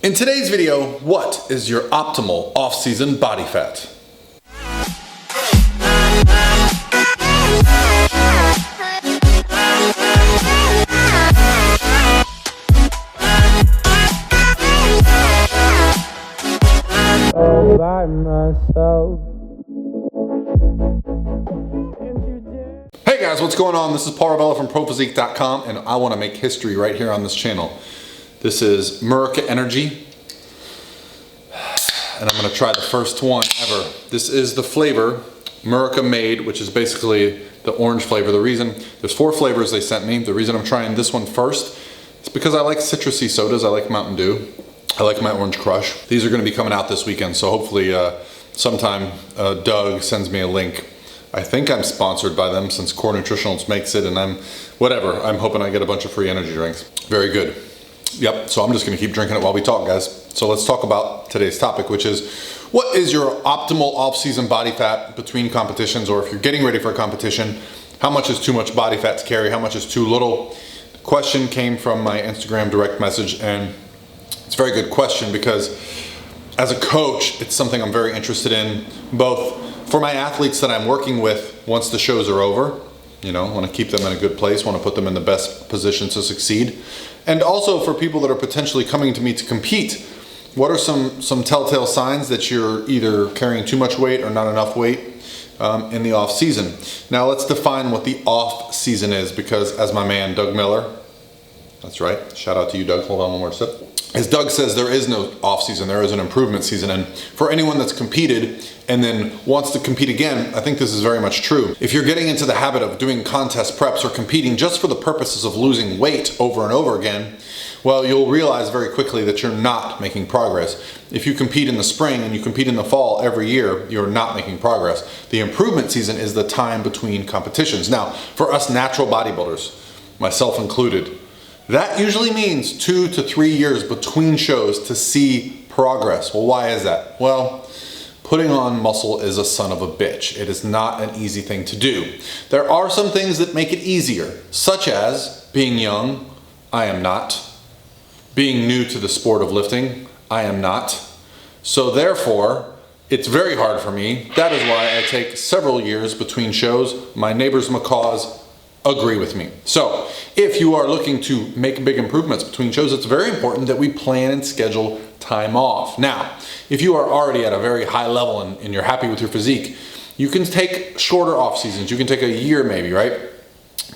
In today's video, what is your optimal off-season body fat? By myself. Hey guys, what's going on? This is Paul Ravella from ProPhysique.com, and I want to make history right here on this channel. This is Murica Energy, and I'm going to try the first one ever. This is the flavor Murica made, which is basically the orange flavor. There's 4 flavors they sent me. The reason I'm trying this one first is because I like citrusy sodas. I like Mountain Dew. I like my Orange Crush. These are going to be coming out this weekend, so hopefully sometime Doug sends me a link. I think I'm sponsored by them since Core Nutritionals makes it, and I'm hoping I get a bunch of free energy drinks. Very good. Yep, so I'm just going to keep drinking it while we talk, guys. So let's talk about today's topic, which is what is your optimal off-season body fat between competitions, or if you're getting ready for a competition, how much is too much body fat to carry, how much is too little? The question came from my Instagram direct message, and it's a very good question because as a coach, it's something I'm very interested in, both for my athletes that I'm working with once the shows are over. You know, want to keep them in a good place, want to put them in the best position to succeed. And also for people that are potentially coming to me to compete. What are some telltale signs that you're either carrying too much weight or not enough weight in the off season? Now let's define what the off season is, because as my man Doug Miller, that's right, shout out to you Doug, hold on one more sip. As Doug says, there is no off season, there is an improvement season. And for anyone that's competed and then wants to compete again, I think this is very much true. If you're getting into the habit of doing contest preps or competing just for the purposes of losing weight over and over again, well, you'll realize very quickly that you're not making progress. If you compete in the spring and you compete in the fall every year, you're not making progress. The improvement season is the time between competitions. Now, for us natural bodybuilders, myself included, that usually means 2 to 3 years between shows to see progress. Well, why is that? Well, putting on muscle is a son of a bitch. It is not an easy thing to do. There are some things that make it easier, such as being young. I am not. Being new to the sport of lifting. I am not. So therefore, it's very hard for me. That is why I take several years between shows. My neighbors' macaws agree with me. So if you are looking to make big improvements between shows, it's very important that we plan and schedule time off. Now, if you are already at a very high level and you're happy with your physique, you can take shorter off seasons. You can take a year maybe, right?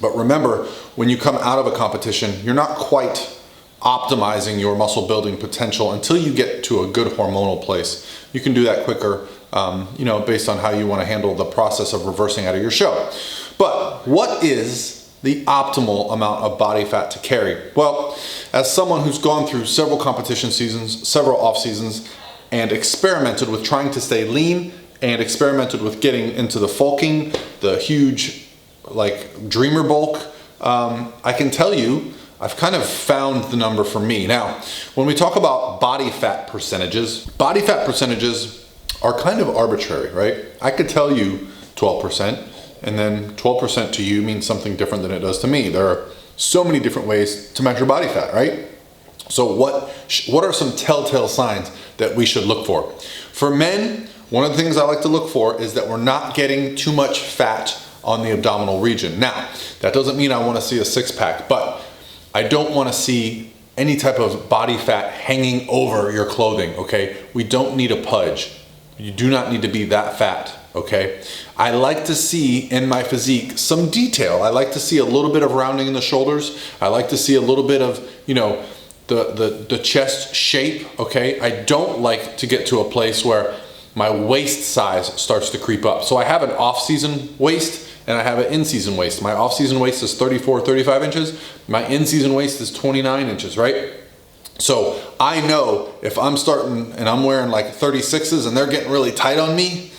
But remember, when you come out of a competition, you're not quite optimizing your muscle building potential until you get to a good hormonal place. You can do that quicker, based on how you want to handle the process of reversing out of your show. But what is the optimal amount of body fat to carry? Well, as someone who's gone through several competition seasons, several off seasons, and experimented with trying to stay lean and experimented with getting into the bulking, the huge dreamer bulk, I can tell you I've kind of found the number for me. Now, when we talk about body fat percentages are kind of arbitrary, right? I could tell you 12%, and then 12% to you means something different than it does to me. There are so many different ways to measure body fat, right? So what are some telltale signs that we should look for? For men, one of the things I like to look for is that we're not getting too much fat on the abdominal region. Now, that doesn't mean I want to see a six-pack, but I don't want to see any type of body fat hanging over your clothing, okay? We don't need a pudge. You do not need to be that fat, okay? I like to see in my physique some detail. I like to see a little bit of rounding in the shoulders. I like to see a little bit of, the chest shape, okay? I don't like to get to a place where my waist size starts to creep up. So I have an off-season waist and I have an in-season waist. My off-season waist is 34, 35 inches. My in-season waist is 29 inches, right? So I know if I'm starting and I'm wearing like 36s and they're getting really tight on me,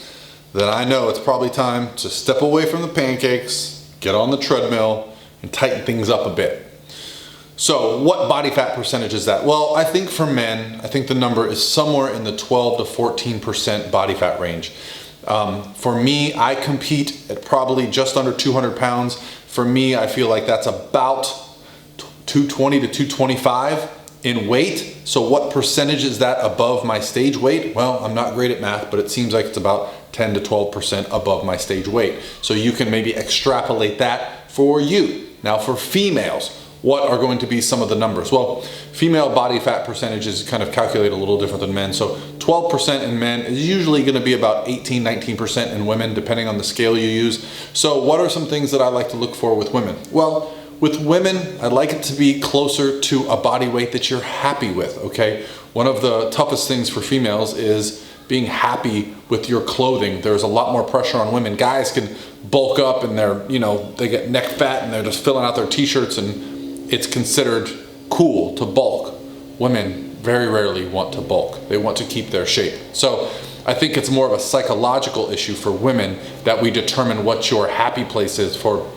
then I know it's probably time to step away from the pancakes, get on the treadmill, and tighten things up a bit. So what body fat percentage is that? Well, I think for men, I think the number is somewhere in the 12 to 14% body fat range. For me, I compete at probably just under 200 pounds. For me, I feel like that's about 220 to 225 in weight. So what percentage is that above my stage weight? Well, I'm not great at math, but it seems like it's about 10 to 12% above my stage weight. So you can maybe extrapolate that for you. Now for females, what are going to be some of the numbers? Well, female body fat percentages kind of calculate a little different than men. So 12% in men is usually going to be about 18, 19% in women, depending on the scale you use. So what are some things that I like to look for with women? Well, with women, I'd like it to be closer to a body weight that you're happy with, okay? One of the toughest things for females is being happy with your clothing. There's a lot more pressure on women. Guys can bulk up and they get neck fat and they're just filling out their t-shirts and it's considered cool to bulk. Women very rarely want to bulk. They want to keep their shape. So I think it's more of a psychological issue for women that we determine what your happy place is for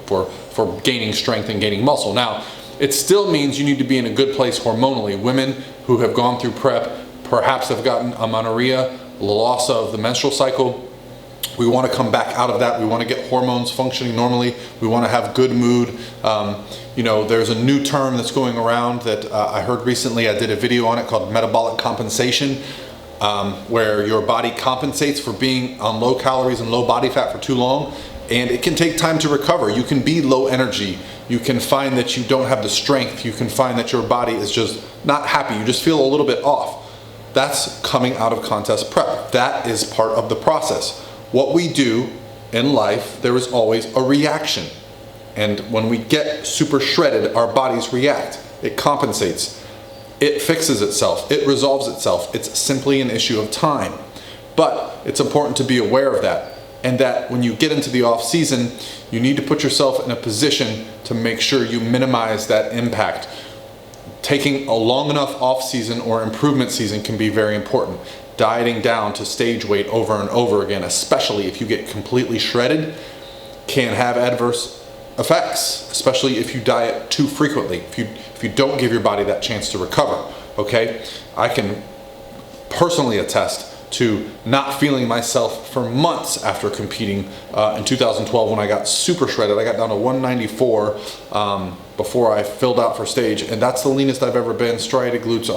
gaining strength and gaining muscle. Now, it still means you need to be in a good place hormonally. Women who have gone through prep perhaps have gotten amenorrhea, loss of the menstrual cycle. We want to come back out of that. We want to get hormones functioning normally. We want to have good mood. There's a new term that's going around that I heard recently. I did a video on it called metabolic compensation, where your body compensates for being on low calories and low body fat for too long. And it can take time to recover. You can be low energy. You can find that you don't have the strength. You can find that your body is just not happy. You just feel a little bit off. That's coming out of contest prep. That is part of the process. What we do in life, there is always a reaction. And when we get super shredded, our bodies react. It compensates. It fixes itself. It resolves itself. It's simply an issue of time. But it's important to be aware of that. And that when you get into the off season, you need to put yourself in a position to make sure you minimize that impact. Taking a long enough off season or improvement season can be very important. Dieting down to stage weight over and over again, especially if you get completely shredded, can have adverse effects, especially if you diet too frequently, if you don't give your body that chance to recover, okay? I can personally attest to not feeling myself for months after competing. In 2012 when I got super shredded, I got down to 194 before I filled out for stage, and that's the leanest I've ever been. Striated glutes,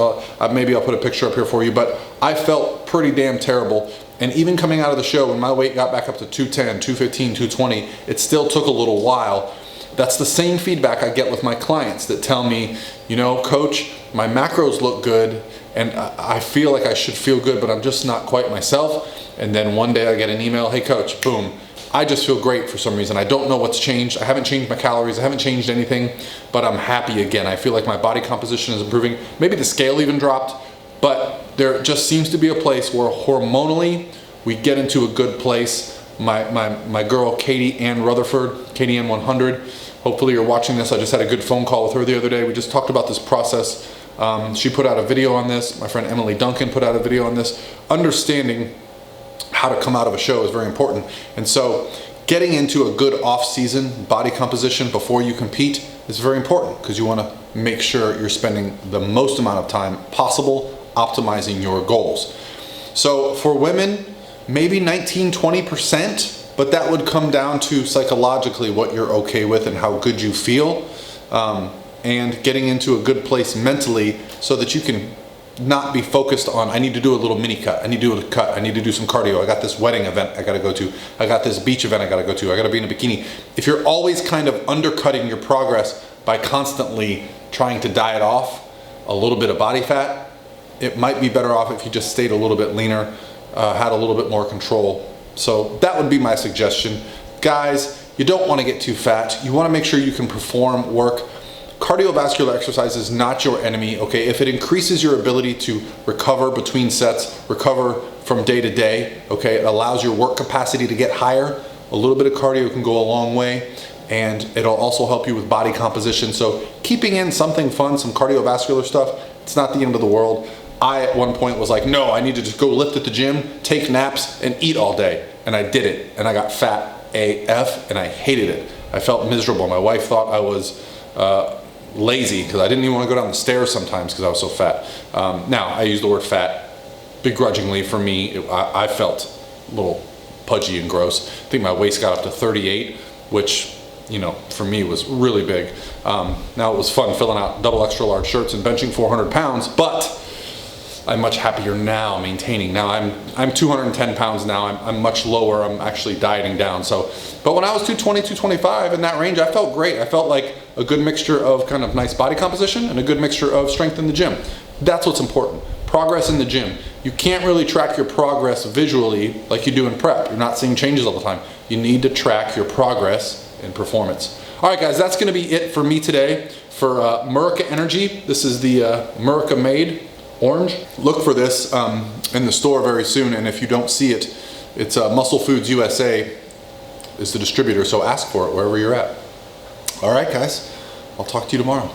maybe I'll put a picture up here for you, but I felt pretty damn terrible. And even coming out of the show, when my weight got back up to 210, 215, 220, it still took a little while. That's the same feedback I get with my clients that tell me, coach, my macros look good and I feel like I should feel good, but I'm just not quite myself. And then one day I get an email, hey coach, boom, I just feel great for some reason. I don't know what's changed. I haven't changed my calories. I haven't changed anything, but I'm happy again. I feel like my body composition is improving. Maybe the scale even dropped, but there just seems to be a place where hormonally we get into a good place. My girl, Katie Ann Rutherford, Katie Ann 100, hopefully you're watching this. I just had a good phone call with her the other day. We just talked about this process. She put out a video on this. My friend Emily Duncan put out a video on this. Understanding how to come out of a show is very important. And so getting into a good off-season body composition before you compete is very important because you want to make sure you're spending the most amount of time possible optimizing your goals. So for women, maybe 19-20%, but that would come down to psychologically what you're okay with and how good you feel, and getting into a good place mentally so that you can not be focused on, I need to do a little mini cut, I need to do a cut, I need to do some cardio, I got this wedding event I gotta go to, I got this beach event I gotta go to, I gotta be in a bikini. If you're always kind of undercutting your progress by constantly trying to diet off a little bit of body fat, it might be better off if you just stayed a little bit leaner, had a little bit more control. So that would be my suggestion. Guys, you don't want to get too fat. You want to make sure you can perform work. Cardiovascular exercise is not your enemy, okay? If it increases your ability to recover between sets, recover from day to day, okay? It allows your work capacity to get higher. A little bit of cardio can go a long way, and it'll also help you with body composition. So keeping in something fun, some cardiovascular stuff, it's not the end of the world. I at one point was like, no, I need to just go lift at the gym, take naps, and eat all day. And I did it, and I got fat AF, and I hated it. I felt miserable. My wife thought I was lazy because I didn't even want to go down the stairs sometimes because I was so fat. Now, I use the word fat begrudgingly. For me, I felt a little pudgy and gross. I think my waist got up to 38, which, you know, for me was really big. Now it was fun filling out double extra large shirts and benching 400 pounds, but I'm much happier now maintaining. Now I'm 210 pounds now. I'm much lower. I'm actually dieting down. So, but when I was 220, 225 in that range, I felt great. I felt like a good mixture of kind of nice body composition and a good mixture of strength in the gym. That's what's important. Progress in the gym. You can't really track your progress visually like you do in prep. You're not seeing changes all the time. You need to track your progress in performance. All right, guys, that's gonna be it for me today for Murica Energy. This is the Murica Made Orange. Look for this in the store very soon, and if you don't see it, it's Muscle Foods USA is the distributor, so ask for it wherever you're at. All right, guys, I'll talk to you tomorrow.